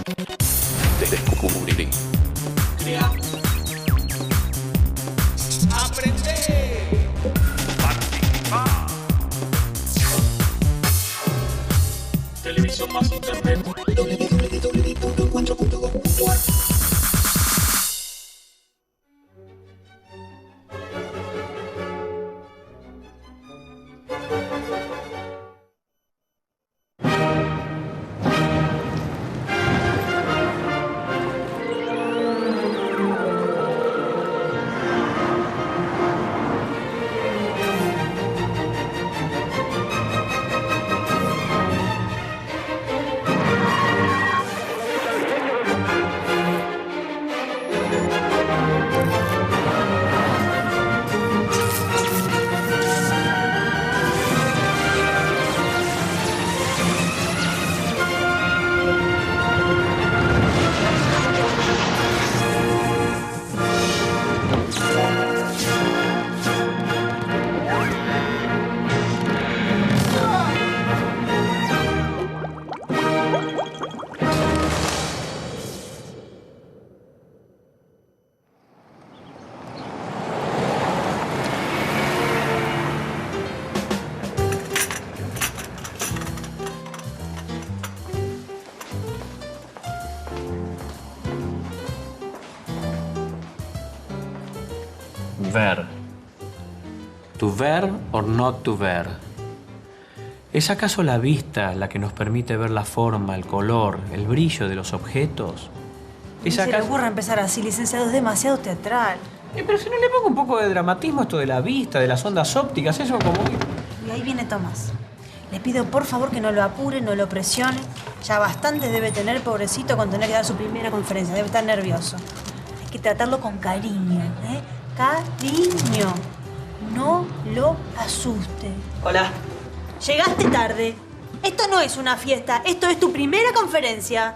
Descubrí. Crea. Aprender. Participar. Televisión más internet. www.encuentro.com.ar. Ver. To ver or not to ver. ¿Es acaso la vista la que nos permite ver la forma, el color, el brillo de los objetos? No se le ocurra empezar así, licenciado, es demasiado teatral. Pero si no le pongo un poco de dramatismo a esto de la vista, de las ondas ópticas, eso como... Y ahí viene Tomás. Le pido por favor que no lo apure, no lo presione. Ya bastante debe tener, pobrecito, con tener que dar su primera conferencia. Debe estar nervioso. Hay que tratarlo con cariño, ¿eh? Cariño. No lo asuste. Hola. Llegaste tarde. Esto no es una fiesta, esto es tu primera conferencia.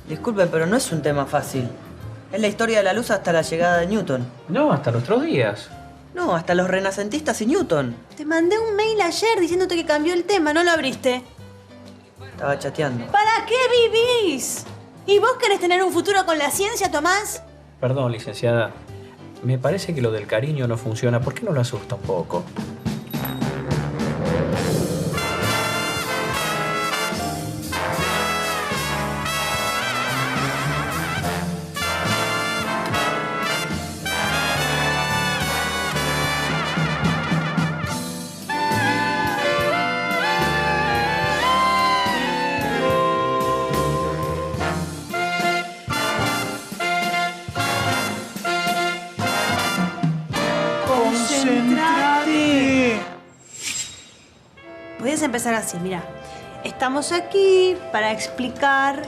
Disculpe, pero no es un tema fácil. Es la historia de la luz hasta la llegada de Newton. No, hasta nuestros días. No, hasta los renacentistas y Newton. Te mandé un mail ayer diciéndote que cambió el tema, ¿no lo abriste? Estaba chateando. ¿Para qué vivís? ¿Y vos querés tener un futuro con la ciencia, Tomás? Perdón, licenciada. Me parece que lo del cariño no funciona. ¿Por qué no lo asusta un poco? ¡Concentrate! Puedes empezar así, mira. Estamos aquí para explicar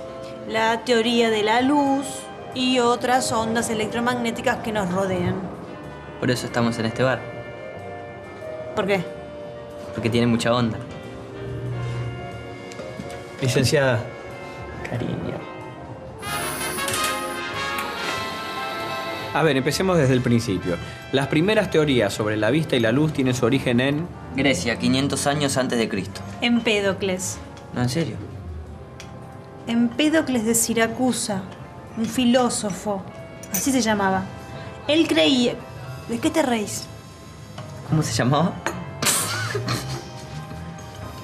la teoría de la luz y otras ondas electromagnéticas que nos rodean. Por eso estamos en este bar. ¿Por qué? Porque tiene mucha onda. Licenciada. Cariño. A ver, empecemos desde el principio. Las primeras teorías sobre la vista y la luz tienen su origen en... Grecia, 500 años antes de Cristo. Empédocles. No, ¿en serio? Empédocles de Siracusa, un filósofo. Así se llamaba. Él creía... ¿De qué te reís? ¿Cómo se llamaba?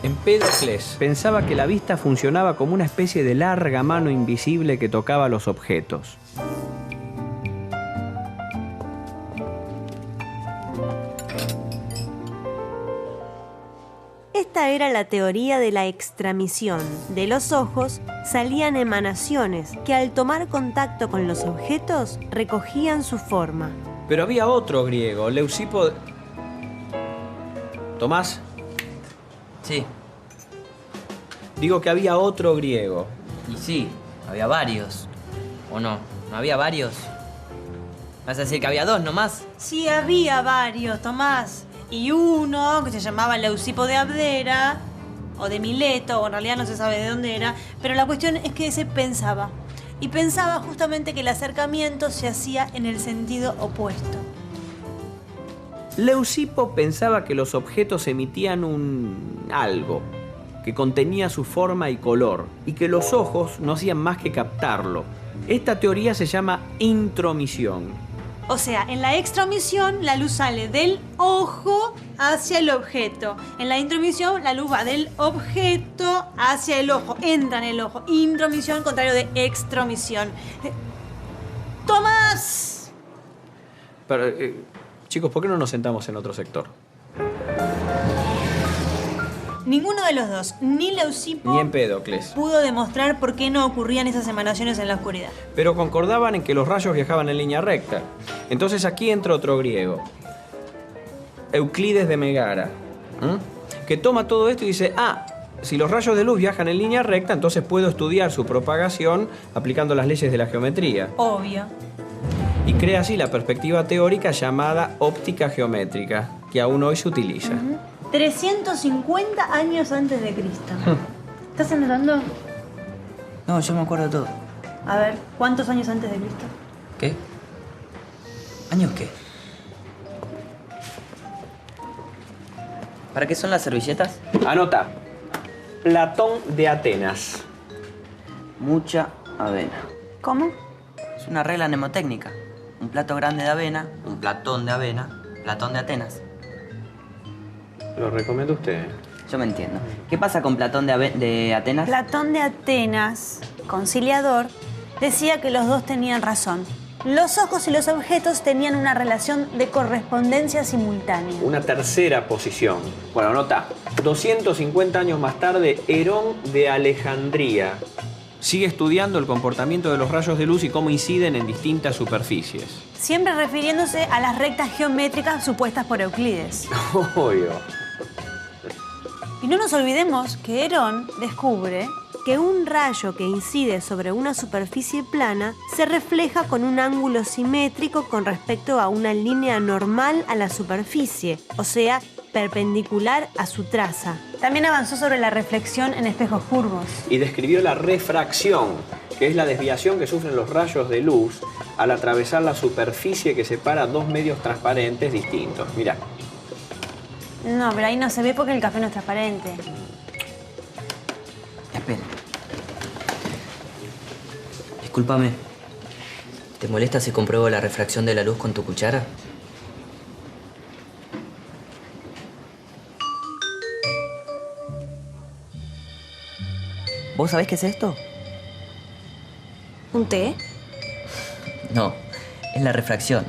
Empédocles pensaba que la vista funcionaba como una especie de larga mano invisible que tocaba los objetos. Esta era la teoría de la extramisión. De los ojos salían emanaciones que al tomar contacto con los objetos recogían su forma. Pero había otro griego, Leucipo... ¿Tomás? Sí. Digo que había otro griego. Y sí, había varios. ¿O no? ¿No había varios? ¿Vas a decir que había dos nomás? Sí, había varios, Tomás. Y uno que se llamaba Leucipo de Abdera, o de Mileto, o en realidad no se sabe de dónde era, pero la cuestión es que ese pensaba. Y pensaba justamente que el acercamiento se hacía en el sentido opuesto. Leucipo pensaba que los objetos emitían un algo, que contenía su forma y color, y que los ojos no hacían más que captarlo. Esta teoría se llama intromisión. O sea, en la extromisión la luz sale del ojo hacia el objeto. En la intromisión la luz va del objeto hacia el ojo, entra en el ojo. Intromisión, contrario de extromisión. ¡Tomás! Pero, chicos, ¿por qué no nos sentamos en otro sector? Ninguno de los dos, ni Leucipo Ni Empédocles. pudo demostrar por qué no ocurrían esas emanaciones en la oscuridad. Pero concordaban en que los rayos viajaban en línea recta. Entonces aquí entra otro griego, Euclides de Megara, que toma todo esto y dice, si los rayos de luz viajan en línea recta, entonces puedo estudiar su propagación aplicando las leyes de la geometría. Obvio. Y crea así la perspectiva teórica llamada óptica geométrica, que aún hoy se utiliza. 350 años antes de Cristo. ¿Estás anotando? No, yo me acuerdo de todo. A ver, ¿cuántos años antes de Cristo? ¿Qué? ¿Años qué? ¿Para qué son las servilletas? Anota. Platón de Atenas. Mucha avena. ¿Cómo? Es una regla mnemotécnica. Un plato grande de avena, un platón de avena, Platón de Atenas. Lo recomiendo a usted. Yo me entiendo. ¿Qué pasa con Platón de Atenas? Platón de Atenas, conciliador, decía que los dos tenían razón. Los ojos y los objetos tenían una relación de correspondencia simultánea. Una tercera posición. Bueno, anota. 250 años más tarde, Herón de Alejandría sigue estudiando el comportamiento de los rayos de luz y cómo inciden en distintas superficies. Siempre refiriéndose a las rectas geométricas supuestas por Euclides. Obvio. Y no nos olvidemos que Herón descubre que un rayo que incide sobre una superficie plana se refleja con un ángulo simétrico con respecto a una línea normal a la superficie, o sea, perpendicular a su traza. También avanzó sobre la reflexión en espejos curvos. Y describió la refracción, que es la desviación que sufren los rayos de luz al atravesar la superficie que separa dos medios transparentes distintos. Mirá. No, pero ahí no se ve porque el café no es transparente. Espera. Discúlpame. ¿Te molesta si compruebo la refracción de la luz con tu cuchara? ¿Vos sabés qué es esto? ¿Un té? No, es la refracción.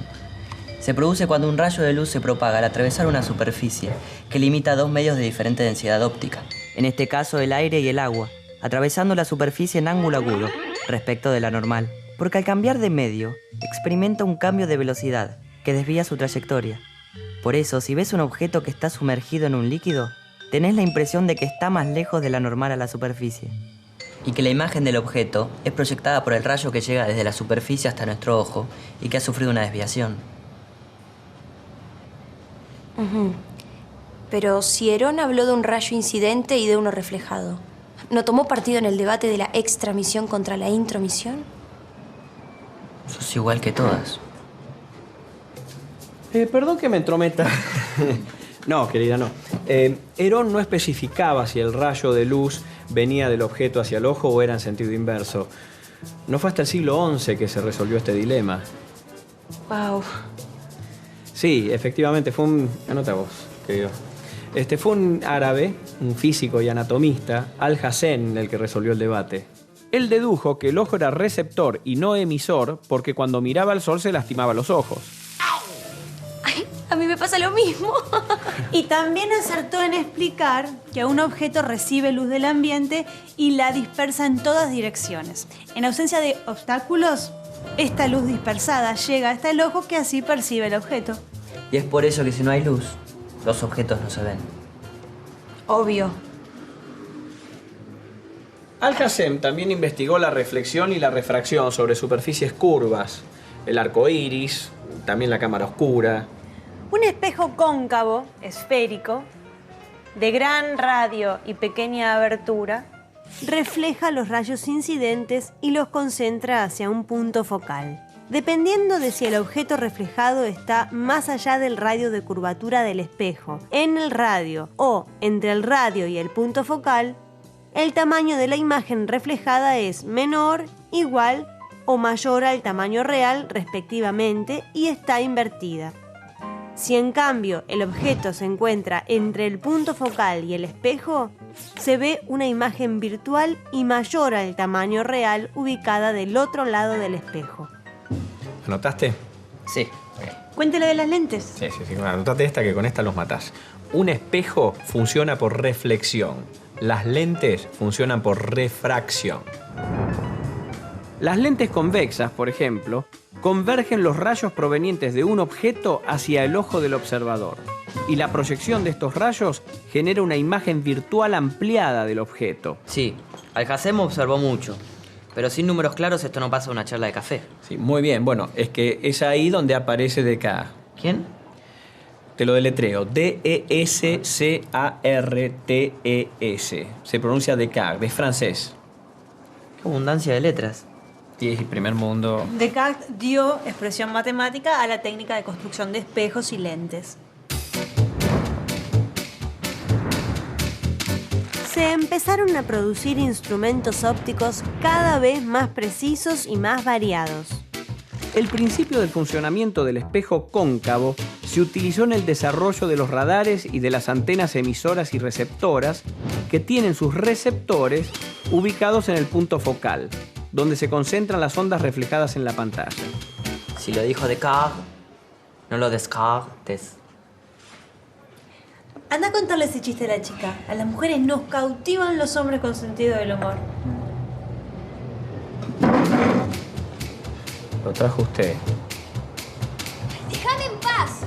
Se produce cuando un rayo de luz se propaga al atravesar una superficie que limita dos medios de diferente densidad óptica. En este caso, el aire y el agua, atravesando la superficie en ángulo agudo respecto de la normal. Porque al cambiar de medio, experimenta un cambio de velocidad que desvía su trayectoria. Por eso, si ves un objeto que está sumergido en un líquido, tenés la impresión de que está más lejos de la normal a la superficie. Y que la imagen del objeto es proyectada por el rayo que llega desde la superficie hasta nuestro ojo y que ha sufrido una desviación. Pero si Herón habló de un rayo incidente y de uno reflejado, ¿no tomó partido en el debate de la extramisión contra la intromisión? Sos igual que todas. Perdón que me entrometa. No, querida, no. Herón no especificaba si el rayo de luz venía del objeto hacia el ojo o era en sentido inverso. No fue hasta el siglo XI que se resolvió este dilema. Wow. Sí, efectivamente, fue un... Anota vos, querido. Fue un árabe, un físico y anatomista, Alhazen, el que resolvió el debate. Él dedujo que el ojo era receptor y no emisor porque cuando miraba al sol se lastimaba los ojos. Ay, a mí me pasa lo mismo. Y también acertó en explicar que un objeto recibe luz del ambiente y la dispersa en todas direcciones. En ausencia de obstáculos, esta luz dispersada llega hasta el ojo que así percibe el objeto. Y es por eso que si no hay luz, los objetos no se ven. Obvio. Alhazen también investigó la reflexión y la refracción sobre superficies curvas, el arco iris, también la cámara oscura. Un espejo cóncavo, esférico, de gran radio y pequeña abertura, refleja los rayos incidentes y los concentra hacia un punto focal. Dependiendo de si el objeto reflejado está más allá del radio de curvatura del espejo, en el radio o entre el radio y el punto focal, el tamaño de la imagen reflejada es menor, igual o mayor al tamaño real, respectivamente, y está invertida. Si en cambio el objeto se encuentra entre el punto focal y el espejo, se ve una imagen virtual y mayor al tamaño real ubicada del otro lado del espejo. ¿Anotaste? Sí. Cuéntele de las lentes. Sí. Anotate esta, que con esta los matás. Un espejo funciona por reflexión. Las lentes funcionan por refracción. Las lentes convexas, por ejemplo, convergen los rayos provenientes de un objeto hacia el ojo del observador. Y la proyección de estos rayos genera una imagen virtual ampliada del objeto. Sí, Alhazen observó mucho. Pero sin números claros esto no pasa una charla de café. Sí, muy bien. Bueno, es que es ahí donde aparece Descartes. ¿Quién? Te lo deletreo. D-E-S-C-A-R-T-E-S. Se pronuncia Descartes, es francés. Qué abundancia de letras. Y es el primer mundo. Descartes dio expresión matemática a la técnica de construcción de espejos y lentes. Se empezaron a producir instrumentos ópticos cada vez más precisos y más variados. El principio del funcionamiento del espejo cóncavo se utilizó en el desarrollo de los radares y de las antenas emisoras y receptoras, que tienen sus receptores ubicados en el punto focal, donde se concentran las ondas reflejadas en la pantalla. Si lo dijo Descartes, no lo descartes. Anda a contarle ese chiste a la chica. A las mujeres nos cautivan los hombres con sentido del humor. Lo trajo usted. ¡Déjame en paz!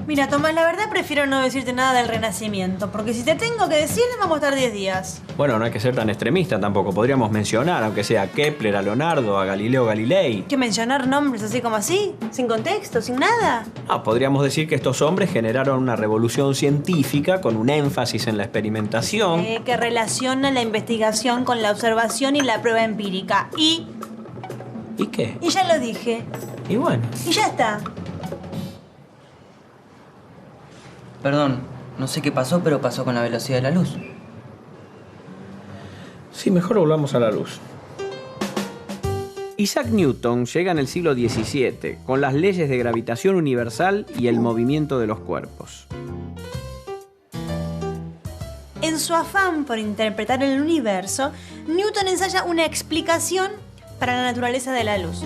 Mira, Tomás, la verdad prefiero no decirte nada del Renacimiento, porque si te tengo que decir, vamos a estar 10 días. Bueno, no hay que ser tan extremista tampoco. Podríamos mencionar, aunque sea a Kepler, a Leonardo, a Galileo Galilei. ¿Que mencionar nombres así como así? ¿Sin contexto? ¿Sin nada? Ah, podríamos decir que estos hombres generaron una revolución científica con un énfasis en la experimentación. Que relaciona la investigación con la observación y la prueba empírica. ¿Y qué? Y ya lo dije. Y bueno. Y ya está. Perdón, no sé qué pasó, pero pasó con la velocidad de la luz. Sí, mejor volvamos a la luz. Isaac Newton llega en el siglo XVII con las leyes de gravitación universal y el movimiento de los cuerpos. En su afán por interpretar el universo, Newton ensaya una explicación para la naturaleza de la luz.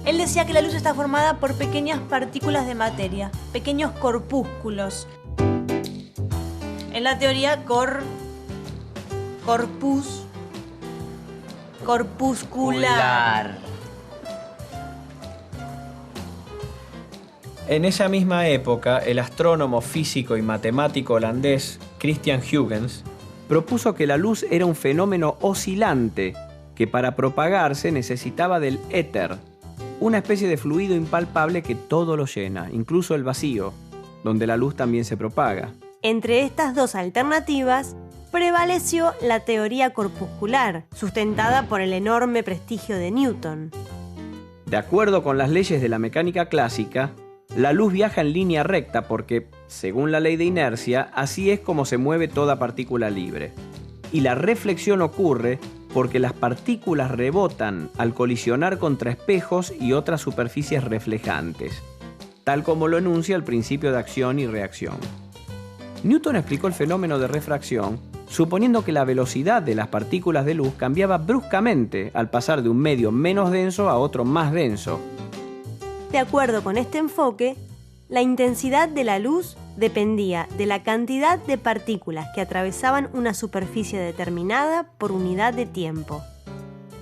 Él decía que la luz está formada por pequeñas partículas de materia, pequeños corpúsculos. En la teoría corpuscular. En esa misma época, el astrónomo, físico y matemático holandés Christian Huygens propuso que la luz era un fenómeno oscilante que para propagarse necesitaba del éter, una especie de fluido impalpable que todo lo llena, incluso el vacío, donde la luz también se propaga. Entre estas dos alternativas, prevaleció la teoría corpuscular, sustentada por el enorme prestigio de Newton. De acuerdo con las leyes de la mecánica clásica, la luz viaja en línea recta porque, según la ley de inercia, así es como se mueve toda partícula libre. Y la reflexión ocurre porque las partículas rebotan al colisionar contra espejos y otras superficies reflejantes, tal como lo enuncia el principio de acción y reacción. Newton explicó el fenómeno de refracción suponiendo que la velocidad de las partículas de luz cambiaba bruscamente al pasar de un medio menos denso a otro más denso. De acuerdo con este enfoque, la intensidad de la luz dependía de la cantidad de partículas que atravesaban una superficie determinada por unidad de tiempo.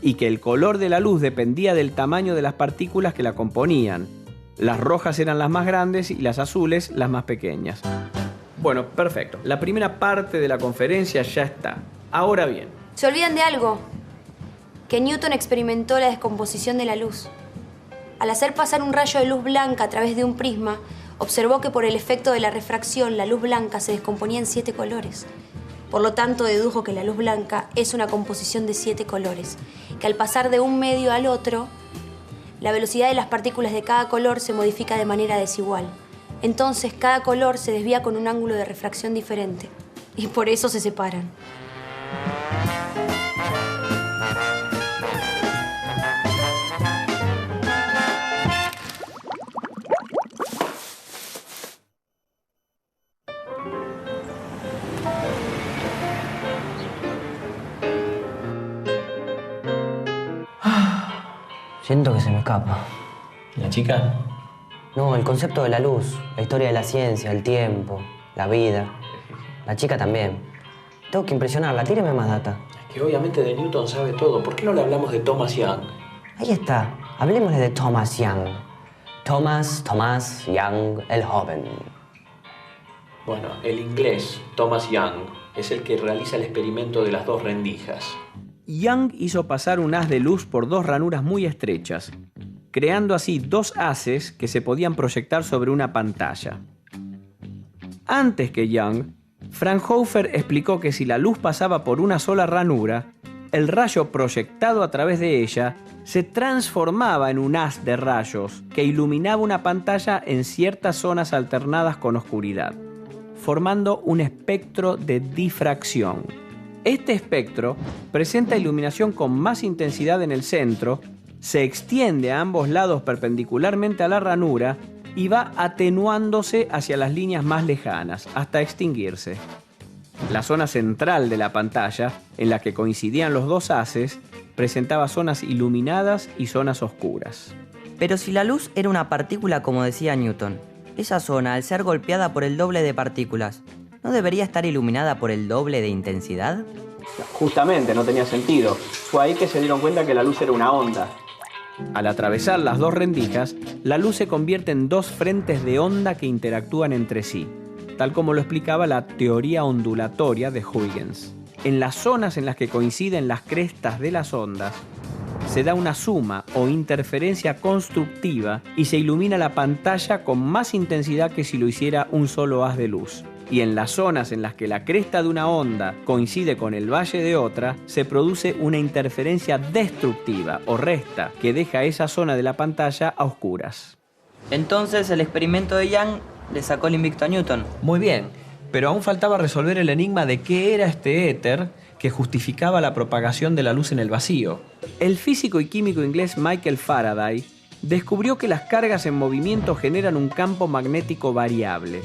Y que el color de la luz dependía del tamaño de las partículas que la componían. Las rojas eran las más grandes y las azules las más pequeñas. Bueno, perfecto. La primera parte de la conferencia ya está. Ahora bien. Se olvidan de algo. Que Newton experimentó la descomposición de la luz. Al hacer pasar un rayo de luz blanca a través de un prisma, observó que por el efecto de la refracción la luz blanca se descomponía en 7 colores. Por lo tanto, dedujo que la luz blanca es una composición de 7 colores, que al pasar de un medio al otro, la velocidad de las partículas de cada color se modifica de manera desigual. Entonces, cada color se desvía con un ángulo de refracción diferente, y por eso se separan. Siento que se me escapa. ¿La chica? No, el concepto de la luz, la historia de la ciencia, el tiempo, la vida. La chica también. Tengo que impresionarla, tíreme más data. Es que obviamente de Newton sabe todo. ¿Por qué no le hablamos de Thomas Young? Ahí está, hablemosle de Thomas Young. Thomas Young, el joven. Bueno, el inglés, Thomas Young, es el que realiza el experimento de las 2 rendijas. Young hizo pasar un haz de luz por 2 ranuras muy estrechas, creando así 2 haces que se podían proyectar sobre una pantalla. Antes que Young, Fraunhofer explicó que si la luz pasaba por una sola ranura, el rayo proyectado a través de ella se transformaba en un haz de rayos que iluminaba una pantalla en ciertas zonas alternadas con oscuridad, formando un espectro de difracción. Este espectro presenta iluminación con más intensidad en el centro, se extiende a ambos lados perpendicularmente a la ranura y va atenuándose hacia las líneas más lejanas, hasta extinguirse. La zona central de la pantalla, en la que coincidían los 2 haces, presentaba zonas iluminadas y zonas oscuras. Pero si la luz era una partícula como decía Newton, esa zona, al ser golpeada por el doble de partículas, ¿no debería estar iluminada por el doble de intensidad? Justamente, no tenía sentido. Fue ahí que se dieron cuenta que la luz era una onda. Al atravesar las 2 rendijas, la luz se convierte en 2 frentes de onda que interactúan entre sí, tal como lo explicaba la teoría ondulatoria de Huygens. En las zonas en las que coinciden las crestas de las ondas, se da una suma o interferencia constructiva y se ilumina la pantalla con más intensidad que si lo hiciera un solo haz de luz. Y en las zonas en las que la cresta de una onda coincide con el valle de otra, se produce una interferencia destructiva o resta que deja esa zona de la pantalla a oscuras. Entonces el experimento de Young le sacó el invicto a Newton. Muy bien, pero aún faltaba resolver el enigma de qué era este éter que justificaba la propagación de la luz en el vacío. El físico y químico inglés Michael Faraday descubrió que las cargas en movimiento generan un campo magnético variable.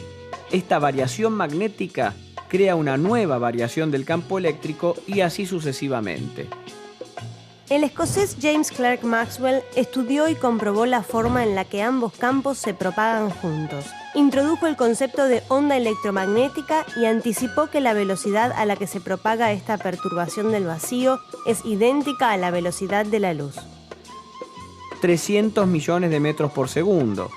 Esta variación magnética crea una nueva variación del campo eléctrico y así sucesivamente. El escocés James Clerk Maxwell estudió y comprobó la forma en la que ambos campos se propagan juntos. Introdujo el concepto de onda electromagnética y anticipó que la velocidad a la que se propaga esta perturbación del vacío es idéntica a la velocidad de la luz. 300 millones de metros por segundo.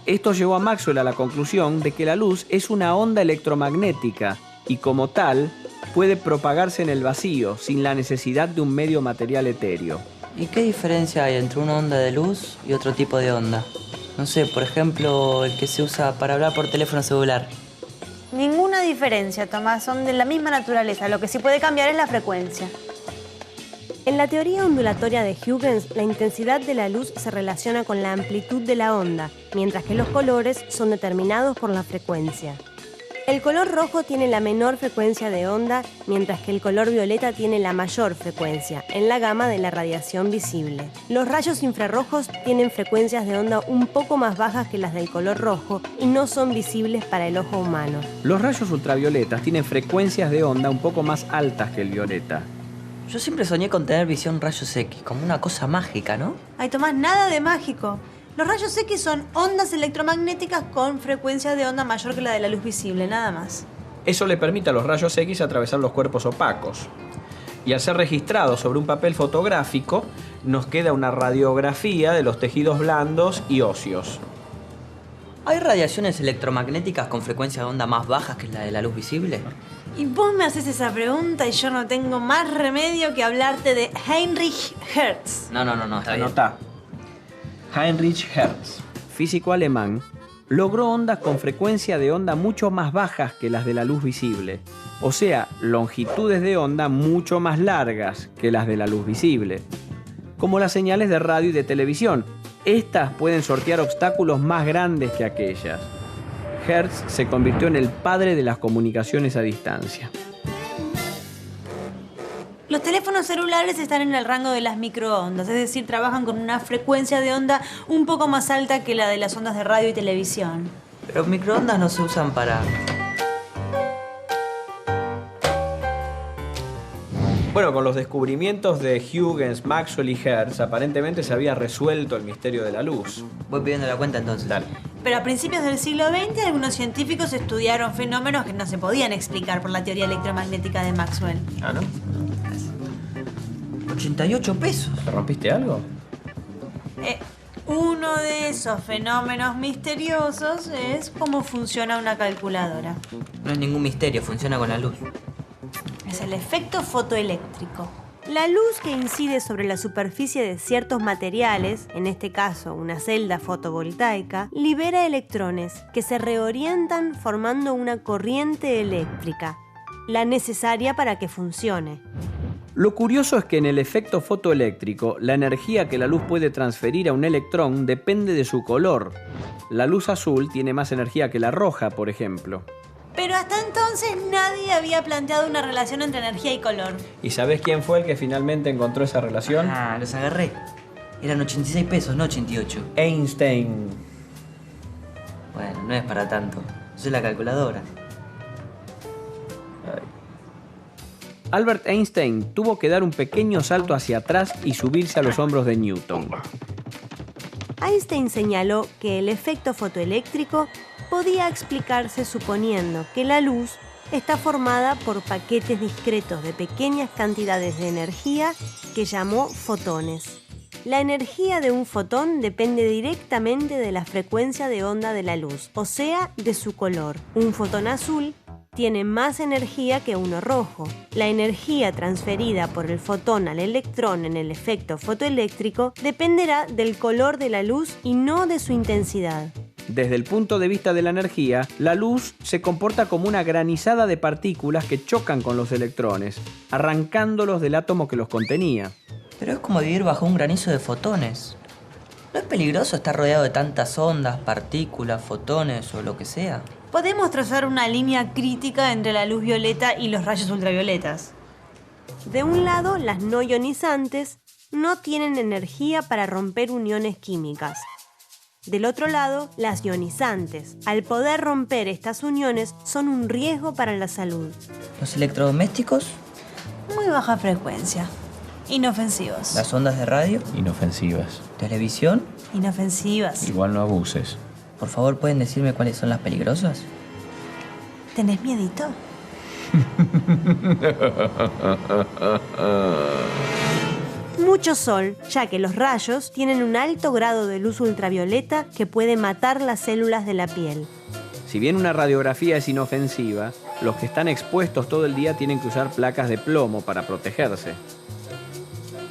Esto llevó a Maxwell a la conclusión de que la luz es una onda electromagnética y como tal puede propagarse en el vacío sin la necesidad de un medio material etéreo. ¿Y qué diferencia hay entre una onda de luz y otro tipo de onda? No sé, por ejemplo, el que se usa para hablar por teléfono celular. Ninguna diferencia, Tomás. Son de la misma naturaleza. Lo que sí puede cambiar es la frecuencia. En la teoría ondulatoria de Huygens, la intensidad de la luz se relaciona con la amplitud de la onda, mientras que los colores son determinados por la frecuencia. El color rojo tiene la menor frecuencia de onda, mientras que el color violeta tiene la mayor frecuencia, en la gama de la radiación visible. Los rayos infrarrojos tienen frecuencias de onda un poco más bajas que las del color rojo y no son visibles para el ojo humano. Los rayos ultravioletas tienen frecuencias de onda un poco más altas que el violeta. Yo siempre soñé con tener visión rayos X, como una cosa mágica, ¿no? Ay, Tomás, nada de mágico. Los rayos X son ondas electromagnéticas con frecuencia de onda mayor que la de la luz visible, nada más. Eso le permite a los rayos X atravesar los cuerpos opacos. Y al ser registrados sobre un papel fotográfico, nos queda una radiografía de los tejidos blandos y óseos. ¿Hay radiaciones electromagnéticas con frecuencia de onda más bajas que la de la luz visible? Y vos me haces esa pregunta y yo no tengo más remedio que hablarte de Heinrich Hertz. No, está bien. Anotá. Heinrich Hertz, físico alemán, logró ondas con frecuencia de onda mucho más bajas que las de la luz visible, o sea, longitudes de onda mucho más largas que las de la luz visible, como las señales de radio y de televisión. Estas pueden sortear obstáculos más grandes que aquellas. Hertz se convirtió en el padre de las comunicaciones a distancia. Los teléfonos celulares están en el rango de las microondas, es decir, trabajan con una frecuencia de onda un poco más alta que la de las ondas de radio y televisión. Pero microondas no se usan para... Bueno, con los descubrimientos de Huygens, Maxwell y Hertz, aparentemente se había resuelto el misterio de la luz. Voy pidiendo la cuenta entonces. Dale. Pero a principios del siglo XX, algunos científicos estudiaron fenómenos que no se podían explicar por la teoría electromagnética de Maxwell. Ah, ¿no? 88 pesos. ¿Te rompiste algo? Uno de esos fenómenos misteriosos es cómo funciona una calculadora. No es ningún misterio, funciona con la luz. Es el efecto fotoeléctrico. La luz que incide sobre la superficie de ciertos materiales, en este caso una celda fotovoltaica, libera electrones que se reorientan formando una corriente eléctrica, la necesaria para que funcione. Lo curioso es que en el efecto fotoeléctrico, la energía que la luz puede transferir a un electrón depende de su color. La luz azul tiene más energía que la roja, por ejemplo. Pero hasta entonces nadie había planteado una relación entre energía y color. ¿Y sabés quién fue el que finalmente encontró esa relación? Ah, los agarré. Eran 86 pesos, no 88. Einstein. Bueno, no es para tanto. Soy la calculadora. Albert Einstein tuvo que dar un pequeño salto hacia atrás y subirse a los hombros de Newton. Einstein señaló que el efecto fotoeléctrico podía explicarse suponiendo que la luz está formada por paquetes discretos de pequeñas cantidades de energía que llamó fotones. La energía de un fotón depende directamente de la frecuencia de onda de la luz, o sea, de su color. Un fotón azul tiene más energía que uno rojo. La energía transferida por el fotón al electrón en el efecto fotoeléctrico dependerá del color de la luz y no de su intensidad. Desde el punto de vista de la energía, la luz se comporta como una granizada de partículas que chocan con los electrones, arrancándolos del átomo que los contenía. Pero es como vivir bajo un granizo de fotones. ¿No es peligroso estar rodeado de tantas ondas, partículas, fotones o lo que sea? Podemos trazar una línea crítica entre la luz violeta y los rayos ultravioletas. De un lado, las no ionizantes no tienen energía para romper uniones químicas. Del otro lado, las ionizantes, al poder romper estas uniones, son un riesgo para la salud. ¿Los electrodomésticos? Muy baja frecuencia. Inofensivos. ¿Las ondas de radio? Inofensivas. ¿Televisión? Inofensivas. Igual no abuses. Por favor, ¿pueden decirme cuáles son las peligrosas? ¿Tenés miedito? Mucho sol, ya que los rayos tienen un alto grado de luz ultravioleta que puede matar las células de la piel. Si bien una radiografía es inofensiva, los que están expuestos todo el día tienen que usar placas de plomo para protegerse.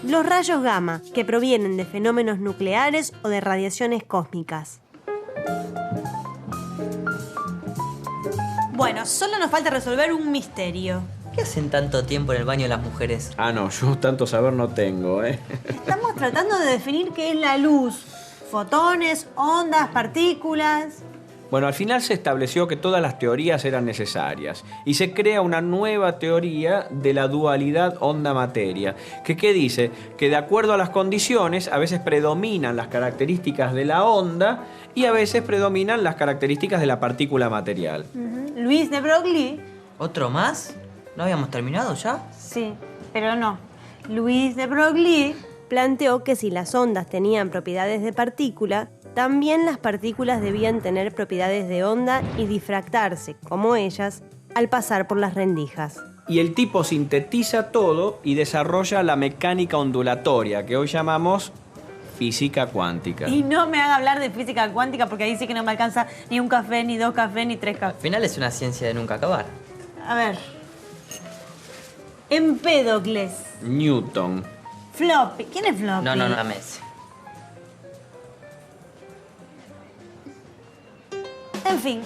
Los rayos gamma, que provienen de fenómenos nucleares o de radiaciones cósmicas. Bueno, solo nos falta resolver un misterio. ¿Qué hacen tanto tiempo en el baño las mujeres? Ah, no, yo tanto saber no tengo, ¿eh? Estamos tratando de definir qué es la luz. Fotones, ondas, partículas. Bueno, al final se estableció que todas las teorías eran necesarias y se crea una nueva teoría de la dualidad onda-materia, que ¿qué dice? Que de acuerdo a las condiciones a veces predominan las características de la onda y a veces predominan las características de la partícula material. Luis de Broglie. ¿Otro más? ¿No habíamos terminado ya? Sí, pero no. Luis de Broglie Planteó que si las ondas tenían propiedades de partícula, también las partículas debían tener propiedades de onda y difractarse, como ellas, al pasar por las rendijas. Y el tipo sintetiza todo y desarrolla la mecánica ondulatoria, que hoy llamamos física cuántica. Y no me haga hablar de física cuántica porque ahí sí que no me alcanza ni un café, ni dos cafés, ni tres Al cafés. final es una ciencia de nunca acabar. A ver. Empédocles. Newton. Floppy. ¿Quién es Floppy? No, dame ese. En fin.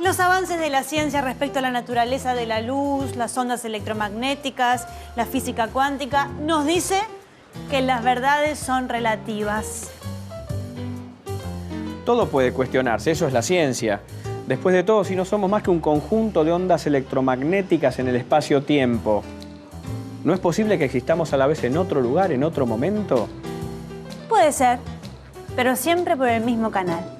Los avances de la ciencia respecto a la naturaleza de la luz, las ondas electromagnéticas, la física cuántica, nos dice que las verdades son relativas. Todo puede cuestionarse, eso es la ciencia. Después de todo, si no somos más que un conjunto de ondas electromagnéticas en el espacio-tiempo, ¿no es posible que existamos a la vez en otro lugar, en otro momento? Puede ser, pero siempre por el mismo canal.